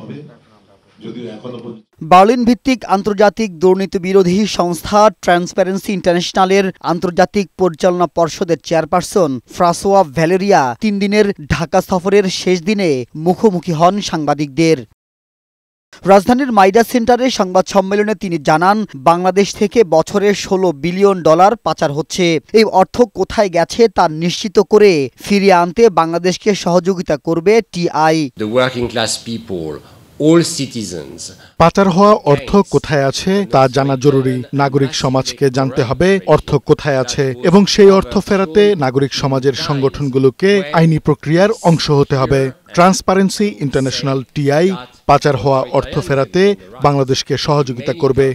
হবে, যদিও এখনো বার্লিন ভিত্তিক আন্তর্জাতিক দুর্নীতি বিরোধী সংস্থা ট্রান্সপারেন্সি ইন্টারন্যাশনালের আন্তর্জাতিক পরিচালনা পর্ষদের চেয়ারপারসন ফ্রাঁসোয়া ভ্যালেরিয়া 3 দিনের ঢাকা সফরের শেষ দিনে মুখোমুখি হন সাংবাদিকদের। রাজধানীর মাইডা সেন্টারে সংবাদ সম্মেলনে তিনি জানান, বাংলাদেশ থেকে বছরে $16 বিলিয়ন পাচার হচ্ছে। এই অর্থ কোথায় গেছে তা নিশ্চিত করে ফিরিয়ে আনতে বাংলাদেশকে সহযোগিতা করবে টিআই। পাচার হওয়া অর্থ কোথায় আছে তা জানা জরুরি। নাগরিক সমাজকে জানতে হবে অর্থ কোথায় আছে এবং সেই অর্থ ফেরাতে নাগরিক সমাজের সংগঠনগুলোকে আইনি প্রক্রিয়ার অংশ হতে হবে। ট্রান্সপারেন্সি ইন্টারন্যাশনাল টিআই পাচার হওয়া অর্থ ফেরাতে বাংলাদেশকে সহযোগিতা করবে।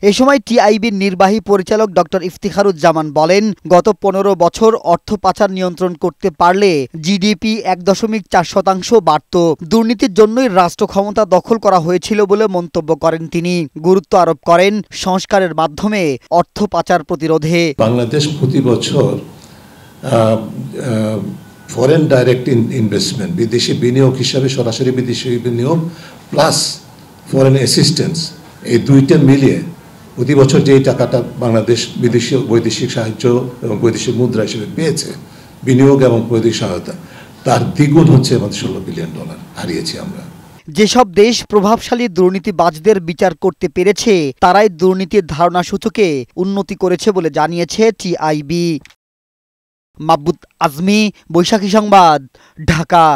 এ সময় টিআইবির নির্বাহী পরিচালক ডক্টর ইফতিখারুজ্জামান বলেন, গত 15 বছর অর্থ পাচার নিয়ন্ত্রণ করতে পারলে জিডিপি 1.4% বাড়ত। দুর্নীতির জন্যই রাষ্ট্র ক্ষমতা দখল করা হয়েছিল বলে মন্তব্য করেন তিনি। গুরুত্ব আরোপ করেন সংস্কারের মাধ্যমে অর্থ পাচার প্রতিরোধে। বাংলাদেশ প্রতি বছর ফরেন ডাইরেক্ট ইনভেস্টমেন্ট, বিদেশি বিনিয়োগ হিসাবে সরাসরি বিদেশি বিনিয়োগ প্লাস ফরেন অ্যাসিস্ট্যান্স, এই দুইটা মিলিয়ে প্রতি বছর যে টাকাটা বাংলাদেশ বিদেশি বৈদেশিক সাহায্য এবং বৈদেশিক মুদ্রা হিসেবে পেয়েছে, বিনিয়োগ এবং বৈদেশিক সহায়তা, তার দ্বিগুণ হচ্ছে আমাদের $16 বিলিয়ন হারিয়েছি আমরা। যেসব দেশ প্রভাবশালী দুর্নীতিবাজদের বিচার করতে পেরেছে, তারাই দুর্নীতির ধারণা সূচকে উন্নতি করেছে বলে জানিয়েছে টিআইবি। মাহবুব আজমি, বৈশাখী সংবাদ, ঢাকা।